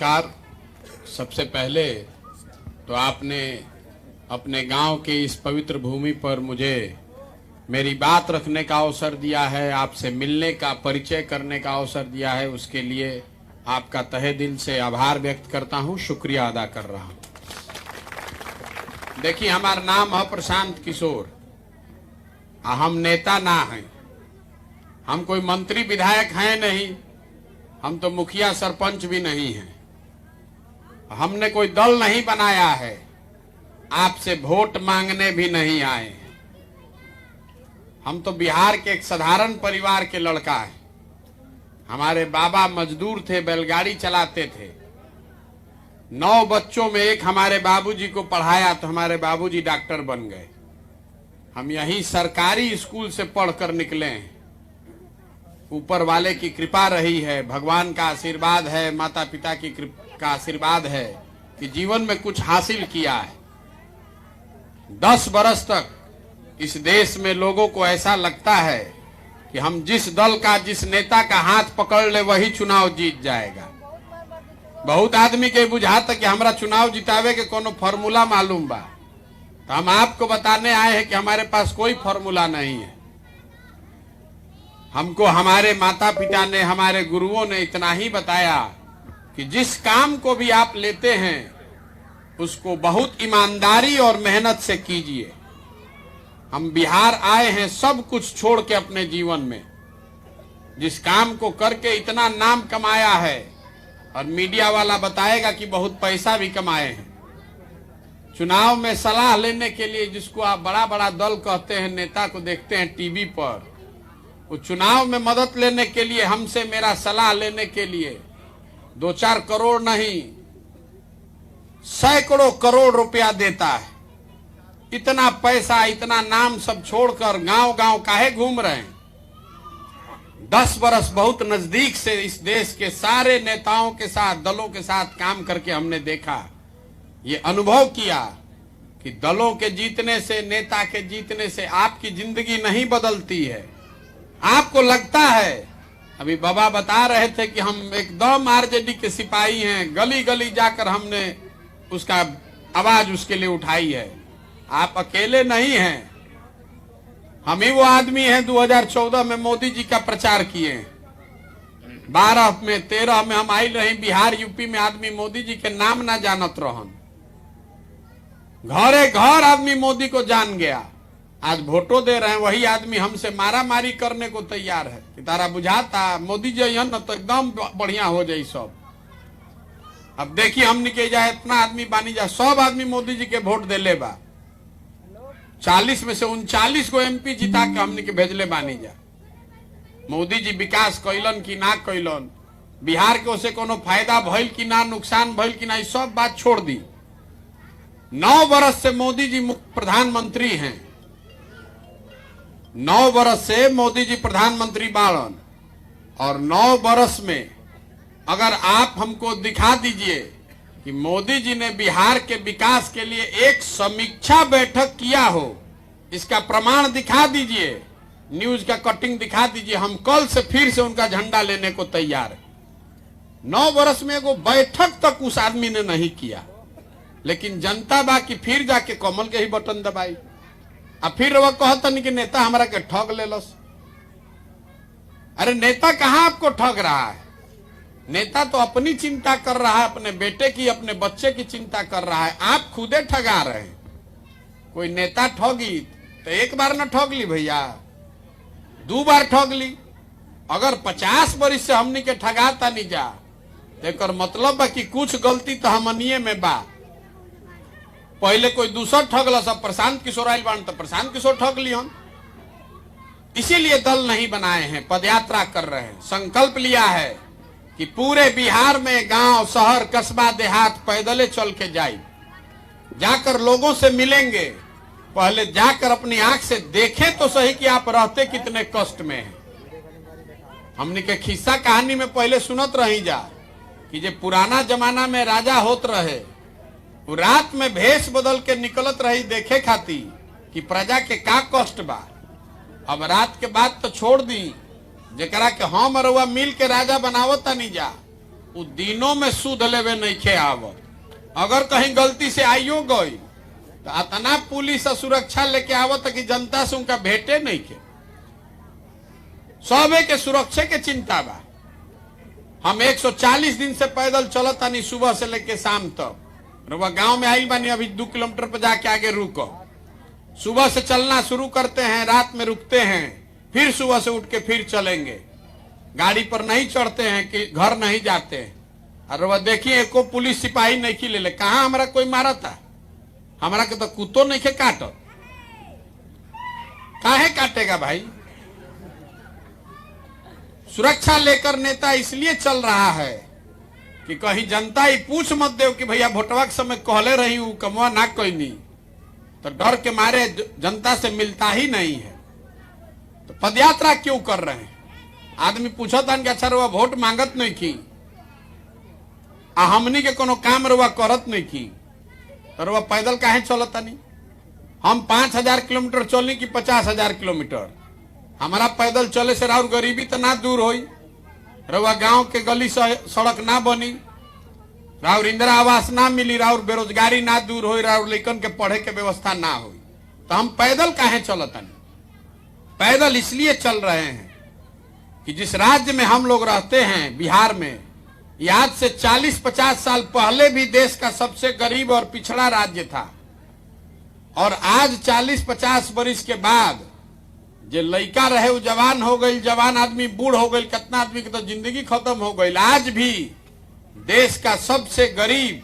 नमस्कार। सबसे पहले तो आपने अपने गांव के इस पवित्र भूमि पर मुझे मेरी बात रखने का अवसर दिया है, आपसे मिलने का, परिचय करने का अवसर दिया है। उसके लिए आपका तहे दिल से आभार व्यक्त करता हूं, शुक्रिया अदा कर रहा हूं। देखिए, हमारा नाम है प्रशांत किशोर। हम नेता ना हैं, हम कोई मंत्री विधायक हैं नहीं, हम तो मुखिया सरपंच भी नहीं हैं। हमने कोई दल नहीं बनाया है, आपसे वोट मांगने भी नहीं आए हैं। हम तो बिहार के एक साधारण परिवार के लड़का हैं। हमारे बाबा मजदूर थे, बैलगाड़ी चलाते थे। 9 बच्चों में एक हमारे बाबूजी को पढ़ाया तो हमारे बाबूजी डॉक्टर बन गए। हम यही सरकारी स्कूल से पढ़कर निकले हैं। ऊपर वाले की कृपा रही है, भगवान का आशीर्वाद है, माता पिता की का आशीर्वाद है कि जीवन में कुछ हासिल किया है। 10 बरस तक इस देश में लोगों को ऐसा लगता है कि हम जिस दल का, जिस नेता का हाथ पकड़ ले वही चुनाव जीत जाएगा। बहुत आदमी के बुझाता कि हमारा चुनाव जितावे के कोनो फॉर्मूला मालूम बा, तो हम आपको बताने आए हैं कि हमारे पास कोई फॉर्मूला नहीं है। हमको हमारे माता पिता ने, हमारे गुरुओं ने इतना ही बताया कि जिस काम को भी आप लेते हैं उसको बहुत ईमानदारी और मेहनत से कीजिए। हम बिहार आए हैं सब कुछ छोड़ के अपने जीवन में। जिस काम को करके इतना नाम कमाया है, और मीडिया वाला बताएगा कि बहुत पैसा भी कमाए हैं। चुनाव में सलाह लेने के लिए जिसको आप बड़ा बड़ा दल कहते हैं, नेता को देखते हैं टीवी पर, वो चुनाव में मदद लेने के लिए, हमसे मेरा सलाह लेने के लिए 2-4 करोड़ नहीं, सैकड़ों करोड़ रुपया देता है। इतना पैसा, इतना नाम सब छोड़कर गांव गांव काहे घूम रहे हैं? 10 बरस बहुत नजदीक से इस देश के सारे नेताओं के साथ, दलों के साथ काम करके हमने देखा, ये अनुभव किया कि दलों के जीतने से, नेता के जीतने से आपकी जिंदगी नहीं बदलती है। आपको लगता है, अभी बाबा बता रहे थे कि हम एकदम आरजेडी के सिपाही हैं, गली गली जाकर हमने उसका आवाज उसके लिए उठाई है। आप अकेले नहीं हैं, हम ही वो आदमी हैं 2014 में मोदी जी का प्रचार किए, 12 में 13 में हम आई रही बिहार यूपी में, आदमी मोदी जी के नाम ना जानत रहन, घरे घर आदमी मोदी को जान गया। आज वोटो दे रहे हैं, वही आदमी हमसे मारा मारी करने को तैयार है कि तारा बुझाता मोदी जी न तो एकदम बढ़िया हो जाए सब। अब देखिए, हम निकल जाए इतना आदमी बानी जा, सब आदमी मोदी जी के वोट देले बा। 40 में से 39 को एमपी जिता के हमने के भेजले बानी जा। मोदी जी विकास कैलन कि ना कैलन, बिहार के उसे कोनो फायदा भइल कि ना, नुकसान भइल कि ना, सब बात छोड़ दी। 9 बरस से मोदी जी प्रधानमंत्री हैं, 9 बरस से मोदी जी प्रधानमंत्री बाड़न, और 9 बरस में अगर आप हमको दिखा दीजिए कि मोदी जी ने बिहार के विकास के लिए एक समीक्षा बैठक किया हो, इसका प्रमाण दिखा दीजिए, न्यूज का कटिंग दिखा दीजिए, हम कल से फिर से उनका झंडा लेने को तैयार है। 9 बरस में एगो बैठक तक उस आदमी ने नहीं किया, लेकिन जनता बाकी फिर जाके कमल के ही बटन दबाई। अब फिर वो कहतन कि नेता हमारा के ठग ले लस। अरे नेता कहां आपको ठग रहा है? नेता तो अपनी चिंता कर रहा है, अपने बेटे की, अपने बच्चे की चिंता कर रहा है। आप खुदे ठगा रहे हैं। कोई नेता ठगी तो एक बार न ठग ली भैया, 2 बार ठग ली। अगर 50 बरिस से हमनी के ठगाता नहीं जा, तो मतलब बा कि कुछ गलती तो हमनिए में बा। पहले कोई दूसरा ठगला, सब प्रशांत किशोर आयल बान तो प्रशांत किशोर ठग ली हम। इसीलिए दल नहीं बनाए हैं, पदयात्रा कर रहे हैं। संकल्प लिया है कि पूरे बिहार में गांव, शहर, कस्बा, देहात पैदले चल के जाए, जाकर लोगों से मिलेंगे। पहले जाकर अपनी आंख से देखें तो सही कि आप रहते कितने कष्ट में हैं। हमने के खिस्सा कहानी में पहले सुनत रही जा कि जे पुराना जमाना में राजा होत रहे, वो रात में भेष बदल के निकलत रही देखे खाती कि प्रजा के का कष्ट बा। अब रात के बाद तो छोड़ दी, जेकरा के हम रउआ मिल के राजा बनावता नहीं जा, उ दिनों में सूद लेवे नहीं खे आवत। अगर कहीं गलती से आइयो गई तो अतना पुलिस और सुरक्षा लेके आवत कि जनता से उनका भेंटे नहीं के। सबे के सुरक्षा के चिंता बा। हम 140 दिन से पैदल चलत आनी सुबह से लेके शाम तक। वह गांव में आई बानी, अभी 2 किलोमीटर पर जाके आगे रुको। सुबह से चलना शुरू करते हैं, रात में रुकते हैं, फिर सुबह से उठ के फिर चलेंगे। गाड़ी पर नहीं चढ़ते हैं कि घर नहीं जाते हैं। और वह देखिए एको पुलिस सिपाही नहीं की ले कहा हमारा कोई मारा था। हमारा के तो कुत्तो नहीं के काटो। काहे काटेगा भाई? सुरक्षा लेकर नेता इसलिए चल रहा है कि कहीं जनता ही पूछ मत दे कि भैया भोटवा के समय कहले रही हूं कमवा ना कोई नहीं, तो डर के मारे जनता से मिलता ही नहीं है। तो पदयात्रा क्यों कर रहे हैं? आदमी पूछा था कि अच्छा रुआ वोट मांगत नहीं की, हमनी के कोनो काम रुआ करत नहीं की, तो रुआ पैदल काहे चलता नहीं? हम 5000 किलोमीटर चलनी कि 50,000 किलोमीटर? हमारा पैदल चले से राउर गरीबी तो ना दूर होई, रुआ गांव के गली सड़क ना बनी, राउर इंदिरा आवास ना मिली, राउर बेरोजगारी ना दूर होई, राउर लइकन के पढ़े के व्यवस्था ना हुई, तो हम पैदल काहे चलता नहीं? पैदल इसलिए चल रहे हैं कि जिस राज्य में हम लोग रहते हैं, बिहार में, आज से 40-50 साल पहले भी देश का सबसे गरीब और पिछड़ा राज्य था। और आज 40-50 वर्ष के बाद जो लड़का रहे वो जवान हो गई, जवान आदमी बूढ़ हो गई, कितना आदमी की तो जिंदगी खत्म हो गई। आज भी देश का सबसे गरीब,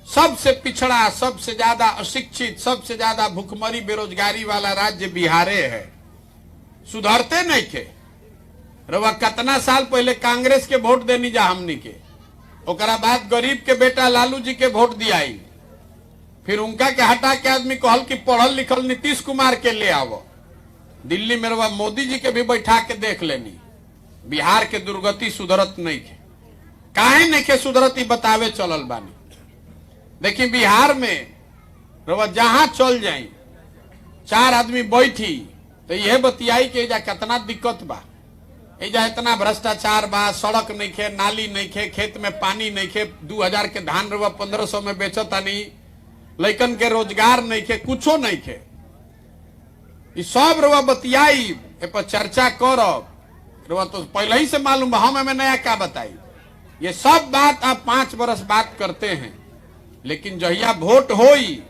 सबसे पिछड़ा, सबसे ज्यादा अशिक्षित, सबसे ज्यादा भूखमरी बेरोजगारी वाला राज्य बिहारे है। सुधरते नहीं थे। रवा कितना साल पहले कांग्रेस के वोट देनी जा हमनी के, ओकरा बाद गरीब के बेटा लालू जी के वोट दियाई, फिर उनका के हटा के आदमी कहल कि पढ़ल लिखल नीतीश कुमार के ले आवो। दिल्ली में रवा मोदी जी के भी बैठा के देख लेनी, बिहार के दुर्गति सुधरत नहीं थे। काहे नहीं के सुधरत बतावे चलल बानी। देखिए बिहार में रवा जहां चल जाई 4 आदमी बैठी तो यह बतियाई के एजा कितना दिक्कत बा, एजा इतना भ्रष्टाचार बा, सड़क नहीं खे, नाली नहीं खे, खेत में पानी नहीं खे, 2000 के धान रवा 1500 में बेचता नहीं, लइकन के रोजगार नहीं खे, कुछो नहीं खे। सब रवा बतियाई ए पर चर्चा करब, रवा तो पहले ही से मालूम बा, हम हमें नया क्या बताई। ये सब बात आप 5 बरस बात करते हैं, लेकिन जहिया वोट होई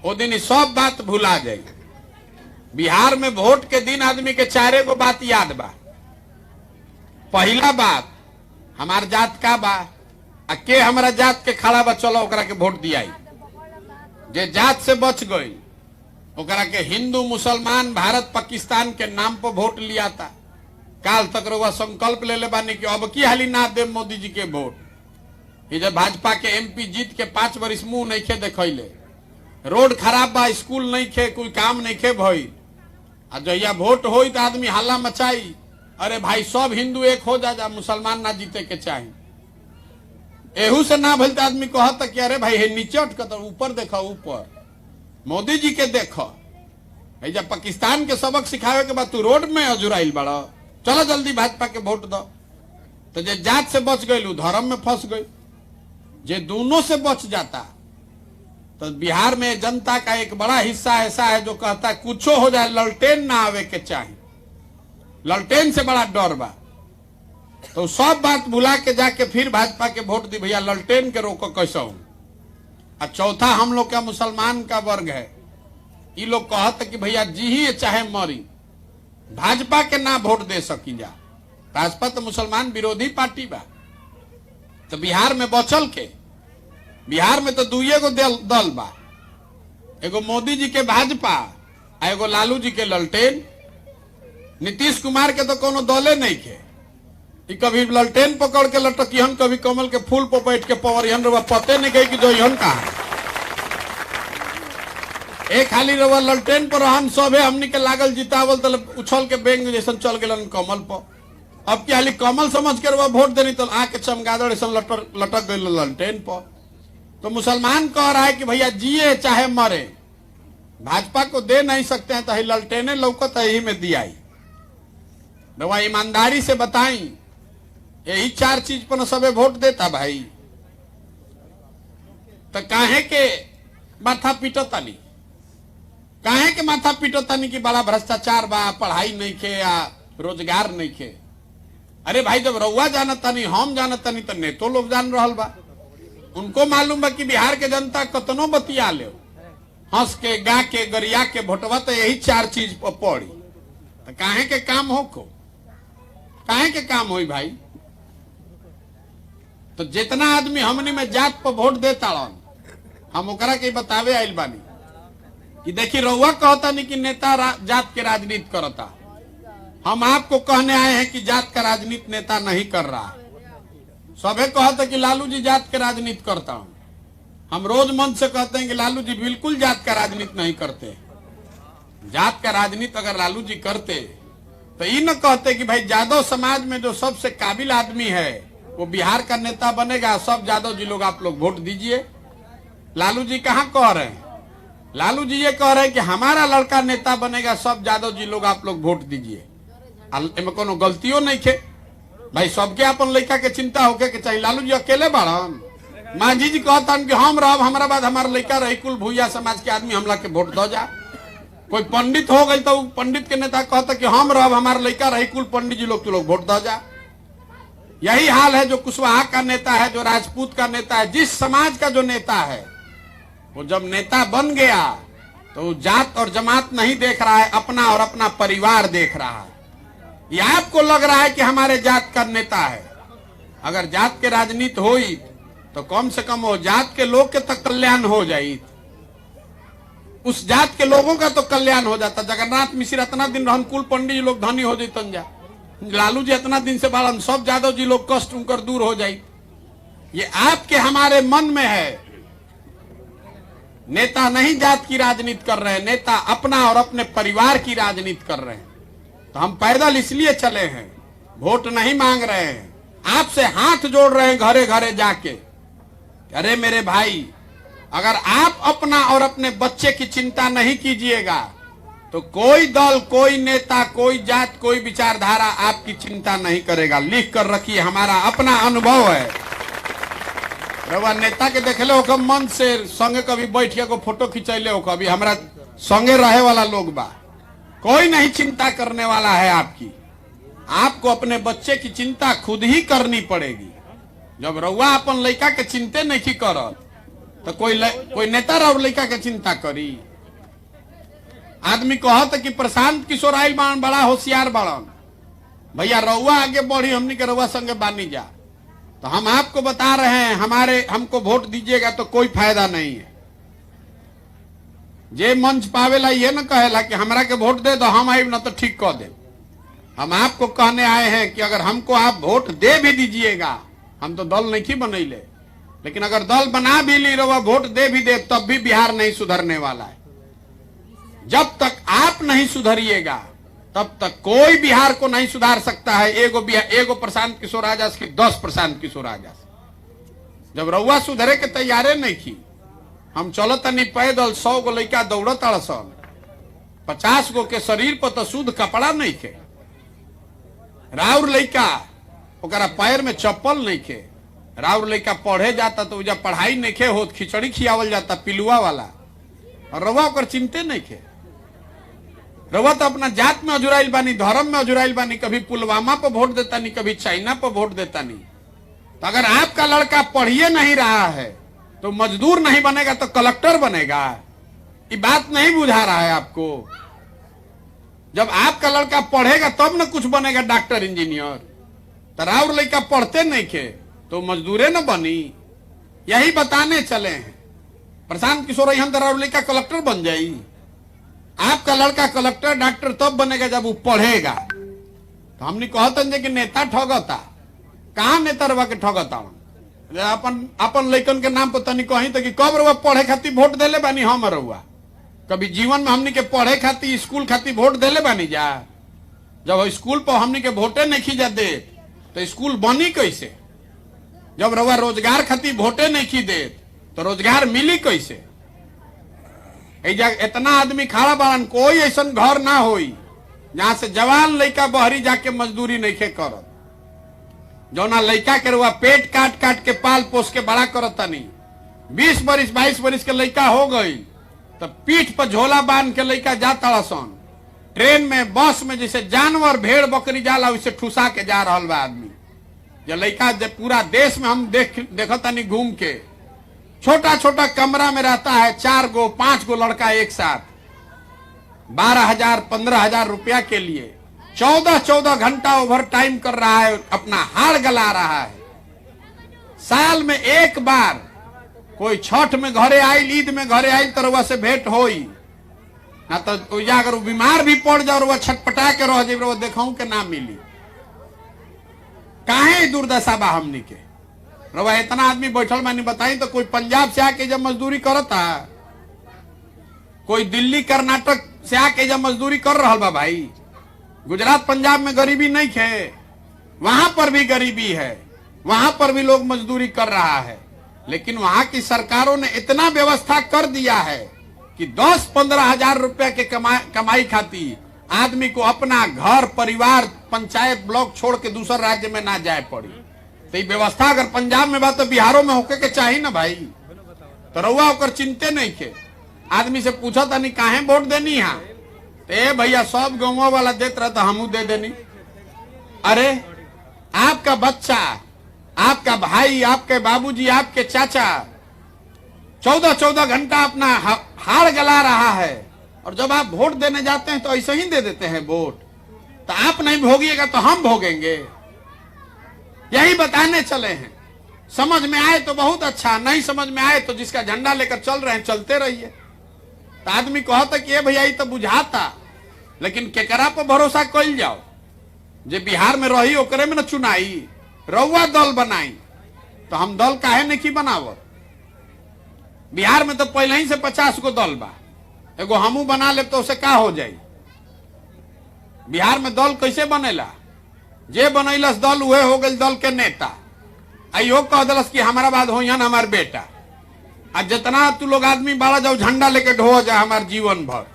वो दिन सब बात भुला जाए। बिहार में वोट के दिन आदमी के 4 गो बात याद बा। पहला बात, हमार जात का बा, के हमारा जात के खड़ा बा, चलो ओकरा के वोट दियाई। जे जात से बच गई ओकरा के हिंदू मुसलमान भारत पाकिस्तान के नाम पर वोट लिया था। काल तक रउआ संकल्प ले ले बानी कि अब की हाली ना दे मोदी जी के वोट। ये जब भाजपा के एमपी जीत के 5 वर्ष मुंह नहीं खे देखले, रोड खराब बा, स्कूल नहीं खे, कोई काम नहीं खे भई। आ जहिया वोट होई तो आदमी हल्ला मचाई, अरे भाई सब हिंदू एक हो जा, मुसलमान ना जीते के चाहिए। एहू से ना भलते आदमी कहता कि अरे भाई नीचे उठकर ऊपर देखो, ऊपर मोदी जी के देखो। जब पाकिस्तान के सबक सिखावे के बाद तू रोड में अजुराइल बड़ा, चलो जल्दी भाजपा के वोट दो। तो जे जात से बच गई धर्म में फंस गई। जे दोनों से बच जाता तो बिहार में जनता का एक बड़ा हिस्सा ऐसा है जो कहता है कुछो हो जाए ललटेन ना आवे के चाहिए, ललटेन से बड़ा डर बा। तो सब बात भुला के जाके फिर भाजपा के वोट दी, भैया ललटेन के रोको कैसा हूं। और चौथा हम लोग का मुसलमान का वर्ग है, ये लोग कहते कि भैया जी ही चाहे मरी, भाजपा के ना वोट दे सकी जा। भाजपा तो मुसलमान विरोधी पार्टी बा। तो बिहार में बचल के, बिहार में तो 2 गो दल बा, एगो मोदी जी के भाजपा, एगो लालू जी के ललटेन। नीतीश कुमार के तो कोनो दले नहीं खे, कभी ललटेन पकड़ के लटकियन, कभी कमल के फूल पर बैठ के पवरियन, रवा पते नहीं गई कि जो यहन कहा। एक खाली रवा ललटेन पर हम सब है, हमनी के लागल जितावल तो उछल के बेंग जैसन चल गए कमल पर। अब की हाली कमल समझ के रवा वोट देनी तो आके चमगादड़ ऐसा लटक गई ललटेन पर। तो मुसलमान कह रहा है कि भैया जिए चाहे मरे, भाजपा को दे नहीं सकते हैं, तो ललटेने लौकत यही में दियाई। रवा ईमानदारी से बताई यही 4 चीज पर सबे वोट देता भाई। तो काहे के माथा पीटो तानी, काहे के माथा पीटो तानी कि बड़ा भ्रष्टाचार बा, पढ़ाई नहीं खे या रोजगार नहीं खे। अरे भाई जब रउआ जानत तानी, हम जानत तानी, तो नेतो लोग जान रहल बा। उनको मालूम बा कि बिहार के जनता कतनो बतिया ले, हंस के गा के गरिया के भोटवा तो यही 4 चीज पर पड़ी। तो काहे के काम हो को, काहे के काम होई भाई। तो जितना आदमी हमनी में जात पर वोट देता हम ओकरा के बतावे आइल बानी कि देखी रउआ कहता नहीं कि नेता जात के राजनीति करता। हम आपको कहने आए हैं कि जात का राजनीति नेता नहीं कर रहा है। सबे कहते कि लालू जी जात के राजनीति करता हूं। हम रोज मन से कहते हैं कि लालू जी बिल्कुल जात का राजनीति नहीं करते। जात का राजनीति अगर लालू जी करते तो ये न कहते कि भाई यादव समाज में जो सबसे काबिल आदमी है वो बिहार का नेता बनेगा, सब यादव जी लोग आप लोग वोट दीजिए। लालू जी कहाँ कह रहे हैं? लालू जी ये कह रहे हैं कि हमारा लड़का नेता बनेगा, सब यादव जी लोग आप लोग वोट दीजिए। इनमें कोनो गलतियों नहीं खे भाई। सबके अपन लड़का के चिंता होके के चाहिए। लालू जी अकेले बाड़न। मांझी जी कहता कि हम रह, हमारा बाद हमारा लड़का रही, कुल भूया समाज के आदमी हमला के वोट दो जा। कोई पंडित हो गई तो पंडित के नेता कहता कि हम रह, हमारा लड़का रही, कुल पंडित जी लोग तो लोग वोट दो जा। यही हाल है जो कुशवाहा का नेता है, जो राजपूत का नेता है, जिस समाज का जो नेता है वो जब नेता बन गया तो वो जात और जमात नहीं देख रहा है, अपना और अपना परिवार देख रहा है। ये आपको लग रहा है कि हमारे जात का नेता है। अगर जात के राजनीति होई तो कम से कम वो जात के लोग के तक कल्याण हो जाये, उस जात के लोगों का तो कल्याण हो जाता। जगन्नाथ मिश्र इतना दिन रहन, कुल पंडित जी लोग धनी हो जातन जा। लालू जी इतना दिन से बालन, सब यादव जी लोग कष्ट उनकर दूर हो जाये। ये आपके हमारे मन में है। नेता नहीं जात की राजनीति कर रहे हैं, नेता अपना और अपने परिवार की राजनीति कर रहे हैं। तो हम पैदल इसलिए चले हैं, वोट नहीं मांग रहे हैं, आपसे हाथ जोड़ रहे हैं घरे घरे जाके। अरे मेरे भाई, अगर आप अपना और अपने बच्चे की चिंता नहीं कीजिएगा तो कोई दल, कोई नेता, कोई जात, कोई विचारधारा आपकी चिंता नहीं करेगा। लिख कर रखिए, हमारा अपना अनुभव है। रउआ नेता के देखले हो कब मन से संगे कभी बैठ के को फोटो खिंचैले हो, कभी हमारा संगे रहे वाला लोग बा। कोई नहीं चिंता करने वाला है आपकी। आपको अपने बच्चे की चिंता खुद ही करनी पड़ेगी। जब रउआ अपन लड़का के चिंते नहीं करत तो कोई नेता रउआ लड़का के चिंता करी। आदमी कहत कि प्रशांत किशोर आइल बाड़न, बड़ा होशियार बाड़न। भैया रउआ आगे बढ़ी, हमनी के रउआ संगे बानी जा। तो हम आपको बता रहे हैं, हमको वोट दीजिएगा तो कोई फायदा नहीं है। जे मंच पावेला ये न कहेला कि हमरा के वोट दे दो, हम आइब न तो ठीक कह दे। हम आपको कहने आए हैं कि अगर हमको आप वोट दे भी दीजिएगा, हम तो दल नहीं बनैले, लेकिन अगर दल बना भी ली रहा, वोट दे भी दे, तब भी बिहार नहीं सुधरने वाला है। जब तक आप नहीं सुधरिएगा तब तक कोई बिहार को नहीं सुधार सकता है। एगो प्रशांत किशोर आजाद की 10 प्रशांत किशोर आजाद। जब रउआ सुधरे के तैयारे नहीं की, हम चलत नहीं पैदल, 100 गो लड़का दौड़त अड़सन, 50 गो के शरीर पर तो शुद्ध कपड़ा नहीं खे। राउर लड़का ओकरा पैर में चप्पल नहीं खे। राउर लड़का पढ़े जाता तो जब पढ़ाई नहीं खे होत, खिचड़ी खियावल जाता पिलुआ वाला, और रउआ ओकर चिंते नहीं खे। रउआ तो अपना जात में अजुराइल बानी, धर्म में अजुराइल बानी। कभी पुलवामा पर वोट देता नहीं, कभी चाइना पर वोट देता नहीं। तो अगर आपका लड़का पढ़िए नहीं रहा है तो मजदूर नहीं बनेगा तो कलेक्टर बनेगा। ये बात नहीं बुझा रहा है आपको। जब आपका लड़का पढ़ेगा तब न कुछ बनेगा, डॉक्टर इंजीनियर। तो राउर लड़का पढ़ते नहीं खे तो मजदूरे न बनी। यही बताने चले हैं। प्रशांत किशोर हम राउर लड़का कलेक्टर बन जाई। आपका लड़का कलेक्टर डॉक्टर तब बनेगा जब वो पढ़ेगा। तो हमने कहते कि नेता ठगता। कहाँ नेता रवा के ठगता? अपन लड़कन के नाम पर तनी कहीं तो कि कब रवा पढ़े खातिर वोट देले बानी हम रहुआ? कभी जीवन में हमने के पढ़े खातिर स्कूल खातिर वोट देले बानी जा? जब स्कूल पर हमने के वोटे नहीं खींचा दे तो स्कूल बनी कैसे? जब रवा रोजगार खातिर वोटे नहीं खी दे तो रोजगार मिली कैसे? इतना आदमी खड़ा बारन, कोई ऐसा घर ना होई जहां से जवान लड़का बहरी जाके मजदूरी नहीं खे करत। जौना लड़का के रुआ पेट काट काट के पाल पोस के बड़ा करता नहीं, 20 बरिस 22 बरिस के लड़का हो गई तो पीठ पर झोला बांध के लड़का जाता सन, ट्रेन में बस में जैसे जानवर भेड़ बकरी जाला वैसे ठुसा के जा रहा बा आदमी। जो लड़का पूरा देश में हम देखता नहीं घूम के, छोटा छोटा कमरा में रहता है, 4 गो 5 गो लड़का एक साथ, 12,000 15,000 रुपया के लिए 14 घंटा ओवर टाइम कर रहा है, अपना हाड़ गला रहा है। साल में एक बार कोई छठ में घरे आयल, ईद में घरे आयल तो रउआ से भेंट होई ना, तो अगर बीमार भी पड़ जाओ रउआ छटपटा के रह जाए, देखूं के ना मिली। काहे दुर्दशा बा हमनी के? रउआ इतना आदमी बैठल मानी बताई तो कोई पंजाब से आके जब मजदूरी करता, कोई दिल्ली कर्नाटक से आके जब मजदूरी कर रहा बा भाई। गुजरात पंजाब में गरीबी नहीं है, वहां पर भी गरीबी है, वहां पर भी लोग मजदूरी कर रहा है, लेकिन वहां की सरकारों ने इतना व्यवस्था कर दिया है कि 10-15 हजार रुपए के कमाई खाती आदमी को अपना घर परिवार पंचायत ब्लॉक छोड़ के दूसर राज्य में ना जाए पड़ी। तो ये व्यवस्था अगर पंजाब में बात तो बिहारों में होके के चाहिए ना भाई। तो रउआ होकर चिंते नहीं के, आदमी से पूछा था नहीं काहे वोट देनी है, तो भैया सब गाँव वाला देते रहा तो हमू दे देनी। अरे आपका बच्चा, आपका भाई, आपके बाबूजी, आपके चाचा 14 घंटा अपना हाड़ गला रहा है, और जब आप वोट देने जाते हैं तो ऐसे ही दे देते हैं वोट। तो आप नहीं भोगिएगा तो हम भोगेंगे, यही बताने चले हैं। समझ में आए तो बहुत अच्छा, नहीं समझ में आए तो जिसका झंडा लेकर चल रहे हैं चलते रहिए। तो आदमी कहता कि ये भैया ये तो बुझाता, लेकिन केकरा पर भरोसा कल जाओ? जे बिहार में रही ओकरे में न चुनाई, रउआ दल बनाई तो हम दल काहे नहीं बनावत? बिहार में तो पहले ही से 50 गो दल बा, एगो हमू बना ले तो उसे का हो जाई? बिहार में दल कैसे बनेला? जे बनैलस दल उहे हो गई दल के नेता। आइयो कह दिलस कि हमारा बाद हो हमार बेटा, आ जितना तू लोग आदमी बाड़ा जाओ झंडा लेके ढो जा हमार जीवन भर।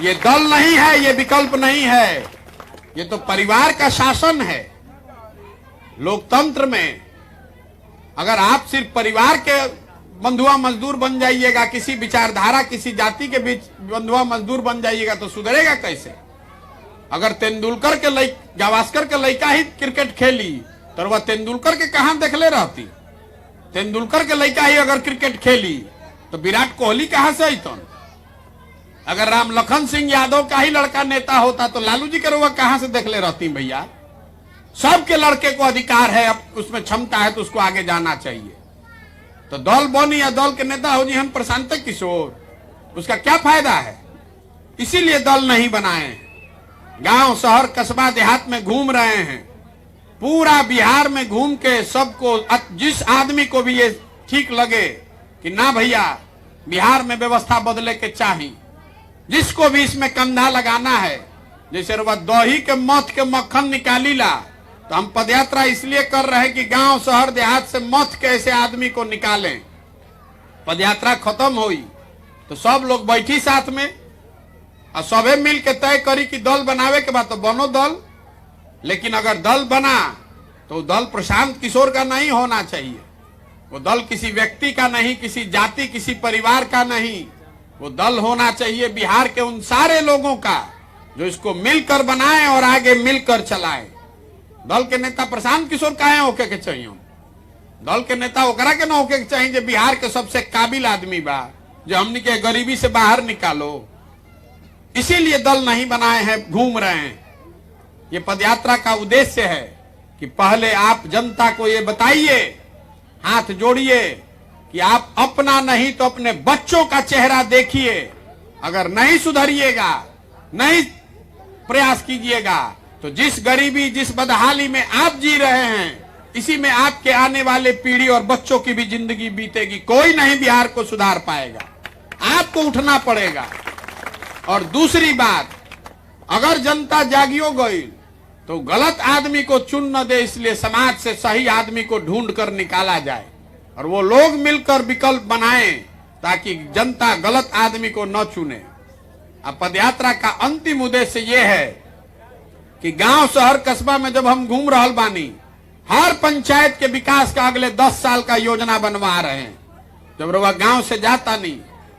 ये दल नहीं है, ये विकल्प नहीं है, ये तो परिवार का शासन है। लोकतंत्र में अगर आप सिर्फ परिवार के बंधुआ मजदूर बन जाइएगा, किसी विचारधारा किसी जाति के बीच बंधुआ मजदूर बन जाइएगा तो सुधरेगा कैसे? अगर तेंदुलकर के गावस्कर के लड़का ही क्रिकेट खेली तो वह तेंदुलकर के कहां देखले रहती? तेंदुलकर के लड़का ही अगर क्रिकेट खेली तो विराट कोहली कहां से आई? अगर राम लखन सिंह यादव का ही लड़का नेता होता तो लालू जी के रुआ कहां से देखले रहती? भैया सबके लड़के को अधिकार है, अब उसमें क्षमता है तो उसको आगे जाना चाहिए। तो दल बनी या दल के नेता हो जी हम प्रशांत किशोर, उसका क्या फायदा है? इसीलिए दल नहीं बनाए। गांव शहर कस्बा देहात में घूम रहे हैं, पूरा बिहार में घूम के सबको, जिस आदमी को भी ये ठीक लगे कि ना भैया बिहार में व्यवस्था बदले के चाहिए, जिसको भी इसमें कंधा लगाना है, जैसे वह दही के मथ के मक्खन निकाली ला, तो हम पदयात्रा इसलिए कर रहे हैं कि गांव शहर देहात से मथ के ऐसे आदमी को निकालें। पदयात्रा खत्म हुई तो सब लोग बैठी साथ में और सबे मिल के तय करी कि दल बनावे के बाद तो बनो दल। लेकिन अगर दल बना तो दल प्रशांत किशोर का नहीं होना चाहिए, वो दल किसी व्यक्ति का नहीं, किसी जाति किसी परिवार का नहीं, वो दल होना चाहिए बिहार के उन सारे लोगों का जो इसको मिलकर बनाए और आगे मिलकर चलाए। दल के नेता प्रशांत किशोर काहे होके के चाहिए? दल के नेता ओकरा के ना होके के चाहिए जो बिहार के सबसे काबिल आदमी बा, जो हमनी के गरीबी से बाहर निकालो। इसीलिए दल नहीं बनाए हैं, घूम रहे हैं। ये पदयात्रा का उद्देश्य है कि पहले आप जनता को ये बताइए, हाथ जोड़िए कि आप अपना नहीं तो अपने बच्चों का चेहरा देखिए। अगर नहीं सुधरिएगा, नहीं प्रयास कीजिएगा तो जिस गरीबी जिस बदहाली में आप जी रहे हैं, इसी में आपके आने वाले पीढ़ी और बच्चों की भी जिंदगी बीतेगी। कोई नहीं बिहार को सुधार पाएगा, आपको उठना पड़ेगा। और दूसरी बात, अगर जनता जागियो गई तो गलत आदमी को चुन न दे, इसलिए समाज से सही आदमी को ढूंढ कर निकाला जाए और वो लोग मिलकर विकल्प बनाएं ताकि जनता गलत आदमी को न चुने। अब पदयात्रा का अंतिम उद्देश्य ये है कि गांव शहर कस्बा में जब हम घूम रहल बानी, हर पंचायत के विकास का अगले 10 साल का योजना बनवा रहे हैं। जब रउआ गांव से जाता नहीं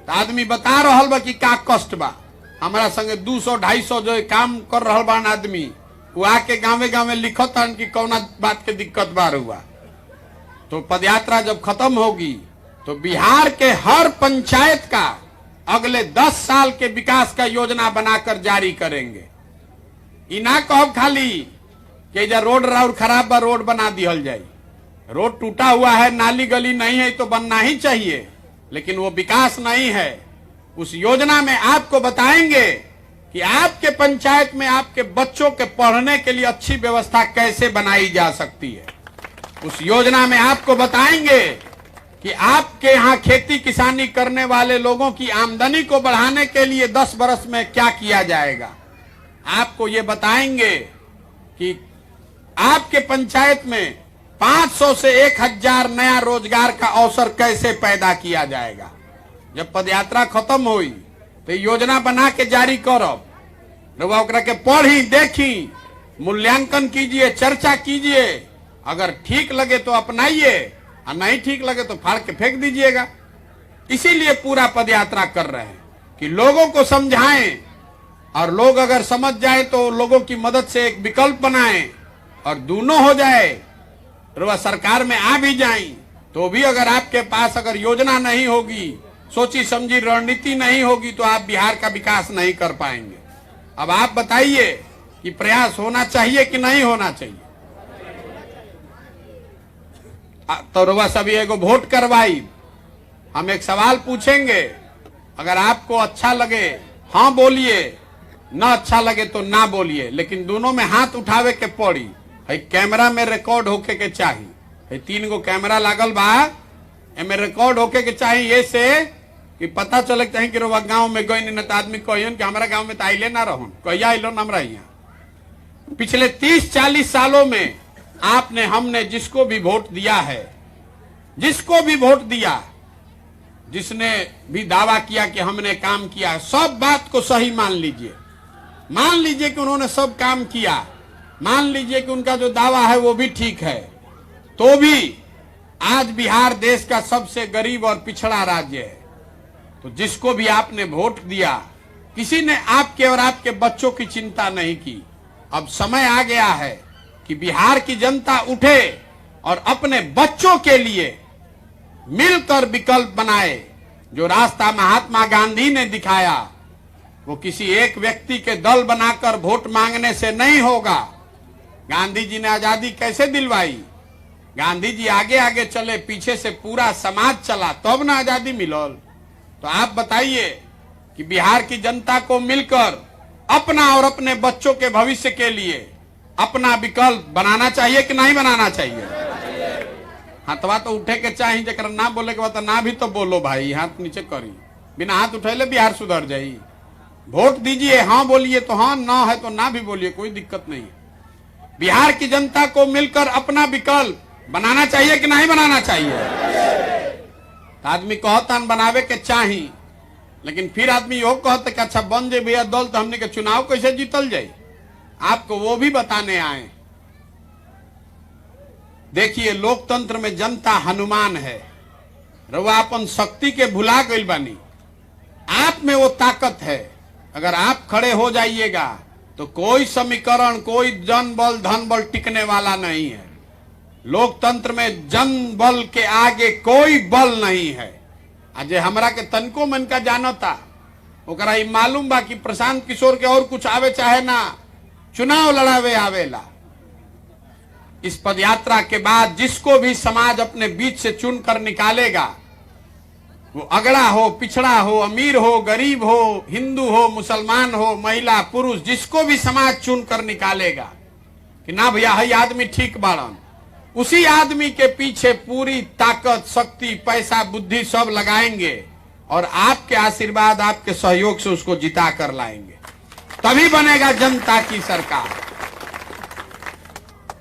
तो आदमी बता रहल बा कि का कष्ट बा। हमारा संगे 200-250 जो काम कर रहल बा आदमी, वो आके गाँवे गाँवे लिखत हन कि कौना बात के दिक्कत बा रउआ। तो पदयात्रा जब खत्म होगी तो बिहार के हर पंचायत का अगले 10 साल के विकास का योजना बनाकर जारी करेंगे। इना कहब खाली कि जा रोड राउर खराब बा, रोड बना दिहल जाए। रोड टूटा हुआ है, नाली गली नहीं है तो बनना ही चाहिए, लेकिन वो विकास नहीं है। उस योजना में आपको बताएंगे कि आपके पंचायत में आपके बच्चों के पढ़ने के लिए अच्छी व्यवस्था कैसे बनाई जा सकती है। उस योजना में आपको बताएंगे कि आपके यहाँ खेती किसानी करने वाले लोगों की आमदनी को बढ़ाने के लिए 10 वर्ष में क्या किया जाएगा। आपको ये बताएंगे कि आपके पंचायत में 500 से 1000 नया रोजगार का अवसर कैसे पैदा किया जाएगा। जब पदयात्रा खत्म हुई तो योजना बना के जारी करब। रउआ ओकरा के पढ़ी, देखी, मूल्यांकन कीजिए, चर्चा कीजिए। अगर ठीक लगे तो अपनाइए और नहीं ठीक लगे तो फाड़ के फेंक दीजिएगा। इसीलिए पूरा पदयात्रा कर रहे हैं कि लोगों को समझाएं, और लोग अगर समझ जाए तो लोगों की मदद से एक विकल्प बनाएं और दोनों हो जाए। रउआ सरकार में आ भी जाए तो भी अगर आपके पास अगर योजना नहीं होगी, सोची समझी रणनीति नहीं होगी, तो आप बिहार का विकास नहीं कर पाएंगे। अब आप बताइए कि प्रयास होना चाहिए कि नहीं होना चाहिए। तो रउआ सभी एगो वोट करवाई, हम एक सवाल पूछेंगे, अगर आपको अच्छा लगे हाँ बोलिए, ना अच्छा लगे तो ना बोलिए, लेकिन दोनों में हाथ उठावे के पड़ी। है कैमरा में रिकॉर्ड होके के चाहिए। है 3 गो कैमरा लागल बा, एमे रिकॉर्ड होके के चाहिए, ये से कि पता चले चाहिए कि रउआ गांव में गई नहीं तो आदमी कहियन कि हमारा गांव में तो आइले ना रहन, कहिया आइलो ना हमरा यहाँ। पिछले 30-40 सालों में आपने हमने जिसको भी वोट दिया है, जिसको भी वोट दिया, जिसने भी दावा किया कि हमने काम किया, सब बात को सही मान लीजिए। मान लीजिए कि उन्होंने सब काम किया, मान लीजिए कि उनका जो दावा है वो भी ठीक है, तो भी आज बिहार देश का सबसे गरीब और पिछड़ा राज्य है। तो जिसको भी आपने वोट दिया, किसी ने आपके और आपके बच्चों की चिंता नहीं की। अब समय आ गया है कि बिहार की जनता उठे और अपने बच्चों के लिए मिलकर विकल्प बनाए। जो रास्ता महात्मा गांधी ने दिखाया वो किसी एक व्यक्ति के दल बनाकर वोट मांगने से नहीं होगा। गांधी जी ने आजादी कैसे दिलवाई? गांधी जी आगे आगे चले, पीछे से पूरा समाज चला, तब ना आजादी मिलल। तो आप बताइए कि बिहार की जनता को मिलकर अपना और अपने बच्चों के भविष्य के लिए अपना विकल्प बनाना चाहिए कि नहीं बनाना चाहिए? हाथवा तो उठे के चाहिए, जरा ना बोले के बाद ना भी तो बोलो भाई, हाथ नीचे करी। बिना हाथ उठेले बिहार सुधर जाई। वोट दीजिए, हाँ बोलिए तो हाँ, ना है तो ना भी बोलिए, कोई दिक्कत नहीं है। बिहार की जनता को मिलकर अपना विकल्प बनाना चाहिए कि नहीं बनाना चाहिए? आदमी कहता बनावे के चाहिए, लेकिन फिर आदमी यो कहते कि अच्छा बन जाए भैया दल तो हमने के चुनाव कैसे जीतल जाए। आपको वो भी बताने आए। देखिए, लोकतंत्र में जनता हनुमान है। रउआ अपन शक्ति के भुला गई बानी। आप में वो ताकत है। अगर आप खड़े हो जाइएगा तो कोई समीकरण, कोई जन बल धन बल टिकने वाला नहीं है। लोकतंत्र में जन बल के आगे कोई बल नहीं है। आज हमरा के तनको मन का जानता, ओकरा ई मालूम बा कि प्रशांत किशोर के और कुछ आवे चाहे ना, चुनाव लड़ावे आवेला। इस पदयात्रा के बाद जिसको भी समाज अपने बीच से चुनकर निकालेगा, वो अगड़ा हो, पिछड़ा हो, अमीर हो, गरीब हो, हिंदू हो, मुसलमान हो, महिला पुरुष, जिसको भी समाज चुनकर निकालेगा कि ना भैया है आदमी ठीक बाड़न, उसी आदमी के पीछे पूरी ताकत, शक्ति, पैसा, बुद्धि सब लगाएंगे और आपके आशीर्वाद, आपके सहयोग से उसको जिता कर लाएंगे। तभी बनेगा जनता की सरकार।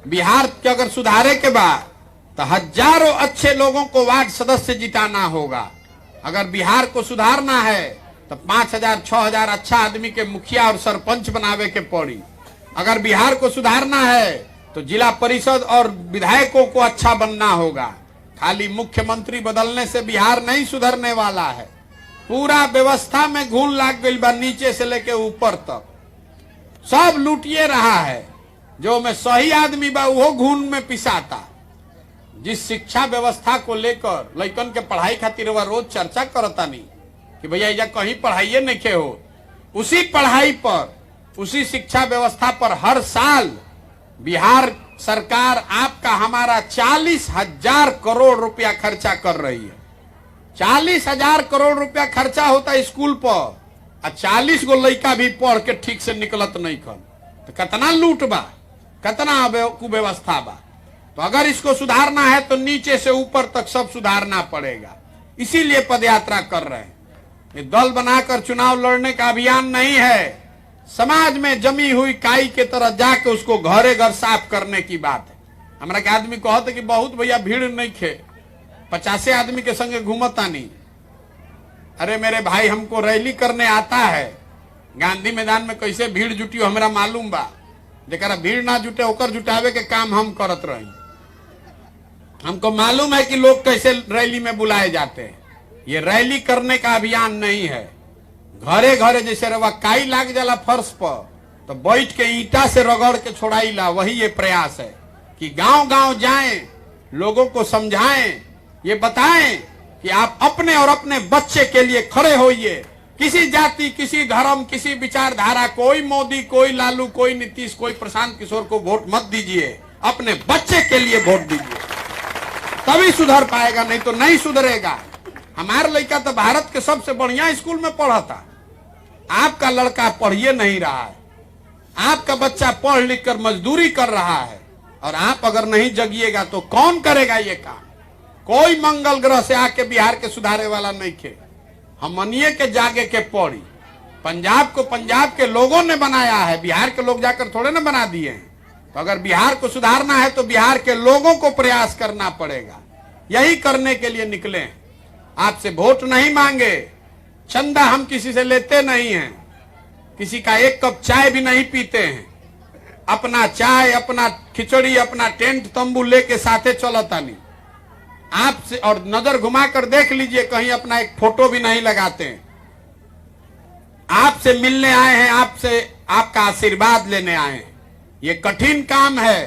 बिहार के अगर सुधारे के बाद तो हजारों अच्छे लोगों को वार्ड सदस्य जिताना होगा। अगर बिहार को सुधारना है तो 5000, 6000 अच्छा आदमी के मुखिया और सरपंच बनावे के पड़ी। अगर बिहार को सुधारना है तो जिला परिषद और विधायकों को अच्छा बनना होगा। खाली मुख्यमंत्री बदलने से बिहार नहीं सुधरने वाला है। पूरा व्यवस्था में घून लाग गई बा, नीचे से लेके ऊपर तक सब लूटिए रहा है। जो में सही आदमी बा वो घून में पिसाता। जिस शिक्षा व्यवस्था को लेकर लइकन के पढ़ाई खातिर वह रोज चर्चा करता नहीं कि भैया इजा कहीं पढ़ाइए नहीं के हो, उसी पढ़ाई पर, उसी शिक्षा व्यवस्था पर हर साल बिहार सरकार आपका हमारा 40,000 करोड़ रुपया खर्चा कर रही है। 40,000 करोड़ रुपया खर्चा होता है स्कूल पर, और 40 गो लड़का भी पढ़ के ठीक से निकलत नहीं कर। तो कितना लूट बा, कितना कुव्यवस्था बा। तो अगर इसको सुधारना है तो नीचे से ऊपर तक सब सुधारना पड़ेगा। इसीलिए पदयात्रा कर रहे हैं। ये दल बनाकर चुनाव लड़ने का अभियान नहीं है। समाज में जमी हुई काई के तरह जाके उसको घरे घर साफ करने की बात है। हमारा के आदमी कहते कि बहुत भैया भीड़ नहीं खे, 50 आदमी के संगे घूमता नहीं। अरे मेरे भाई, हमको रैली करने आता है। गांधी मैदान में कैसे भीड़ जुटी हो हमरा मालूम बा। जेकरा भीड़ ना जुटे ओकर जुटावे के काम हम करत रही। हमको मालूम है कि लोग कैसे रैली में बुलाए जाते हैं। ये रैली करने का अभियान नहीं है। घरे घरे जैसे रवा काई लाग जाला फर्श पर, तो बैठ के ईटा से रगड़ के छोड़ाई ला, वही ये प्रयास है कि गांव गांव जाएं, लोगों को समझाएं, ये बताएं कि आप अपने और अपने बच्चे के लिए खड़े होइए। किसी जाति, किसी धर्म, किसी विचारधारा, कोई मोदी, कोई लालू, कोई नीतीश, कोई प्रशांत किशोर को वोट मत दीजिए। अपने बच्चे के लिए वोट दीजिए, तभी सुधर पाएगा, नहीं तो नहीं सुधरेगा। हमारा लड़का तो भारत के सबसे बढ़िया स्कूल में पढ़ा था। आपका लड़का पढ़िए नहीं रहा है। आपका बच्चा पढ़ लिख कर मजदूरी कर रहा है, और आप अगर नहीं जगिएगा तो कौन करेगा ये काम? कोई मंगल ग्रह से आके बिहार के सुधारे वाला नहीं खे। हम मनिए के जागे के पड़ी। पंजाब को पंजाब के लोगों ने बनाया है, बिहार के लोग जाकर थोड़े ना बना दिए हैं। तो अगर बिहार को सुधारना है तो बिहार के लोगों को प्रयास करना पड़ेगा। यही करने के लिए निकले हैं। आपसे वोट नहीं मांगे, चंदा हम किसी से लेते नहीं हैं, किसी का एक कप चाय भी नहीं पीते हैं। अपना चाय, अपना खिचड़ी, अपना टेंट तंबू लेके साथे चलता नहीं आपसे। और नजर घुमाकर देख लीजिए, कहीं अपना एक फोटो भी नहीं लगाते हैं। आपसे मिलने आए हैं, आपसे आपका आशीर्वाद लेने आए हैं। ये कठिन काम है।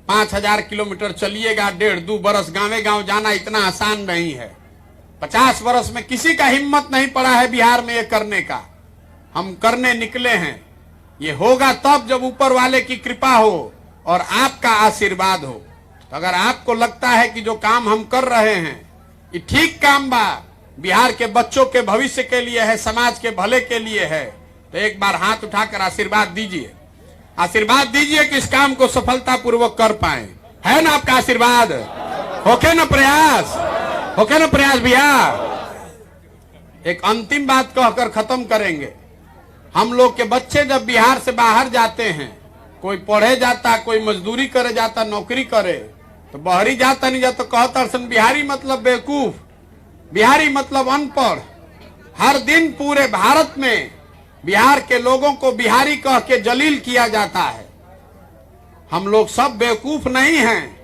5,000 किलोमीटर चलिएगा, 1.5-2 बरस गांवे गांव जाना इतना आसान नहीं है। 50 वर्ष में किसी का हिम्मत नहीं पड़ा है बिहार में ये करने का। हम करने निकले हैं। ये होगा तब जब ऊपर वाले की कृपा हो और आपका आशीर्वाद हो। तो अगर आपको लगता है कि जो काम हम कर रहे हैं ये ठीक काम बा, बिहार के बच्चों के भविष्य के लिए है, समाज के भले के लिए है, तो एक बार हाथ उठाकर आशीर्वाद दीजिए। आशीर्वाद दीजिए कि इस काम को सफलतापूर्वक कर पाए। है ना आपका आशीर्वाद? होके ना प्रयास, होके ना प्रयास भैया। एक अंतिम बात कहकर खत्म करेंगे। हम लोग के बच्चे जब बिहार से बाहर जाते हैं, कोई पढ़े जाता, कोई मजदूरी करे जाता, नौकरी करे, तो बाहरी जाता नहीं जाता कहता सन बिहारी मतलब बेवकूफ, बिहारी मतलब अनपढ़। हर दिन पूरे भारत में बिहार के लोगों को बिहारी कह के जलील किया जाता है। हम लोग सब बेवकूफ नहीं हैं।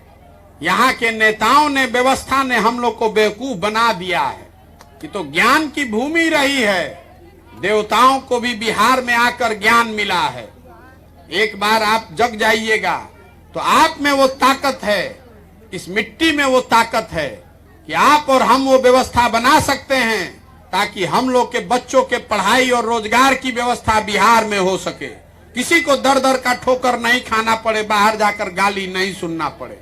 यहाँ के नेताओं ने, व्यवस्था ने हम लोग को बेवकूफ बना दिया है कि तो ज्ञान की भूमि रही है। देवताओं को भी बिहार में आकर ज्ञान मिला है। एक बार आप जग जाइएगा तो आप में वो ताकत है, इस मिट्टी में वो ताकत है कि आप और हम वो व्यवस्था बना सकते हैं ताकि हम लोग के बच्चों के पढ़ाई और रोजगार की व्यवस्था बिहार में हो सके। किसी को दर दर का ठोकर नहीं खाना पड़े, बाहर जाकर गाली नहीं सुनना पड़े।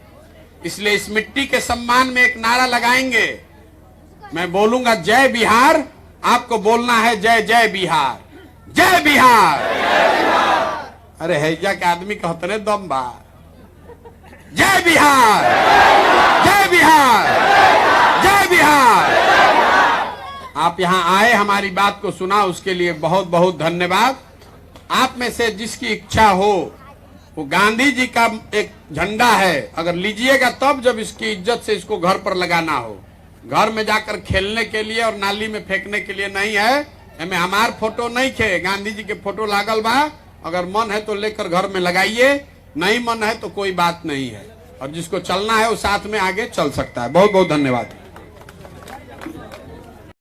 इसलिए इस मिट्टी के सम्मान में एक नारा लगाएंगे। मैं बोलूंगा जय बिहार, आपको बोलना है जय जय बिहार, जय बिहार। अरे हैजा के आदमी कहते ने दम बा। जय बिहार, जय बिहार, जय बिहार। आप यहाँ आए, हमारी बात को सुना, उसके लिए बहुत बहुत धन्यवाद। आप में से जिसकी इच्छा हो, वो गांधी जी का एक झंडा है, अगर लीजिएगा तब जब इसकी इज्जत से इसको घर पर लगाना हो। घर में जाकर खेलने के लिए और नाली में फेंकने के लिए नहीं है। हमें हमार फोटो नहीं खे, गांधी जी के फोटो लागल बा अगर मन है तो लेकर घर में लगाइए, नहीं मन है तो कोई बात नहीं है, और जिसको चलना है वो साथ में आगे चल सकता है। बहुत बहुत धन्यवाद।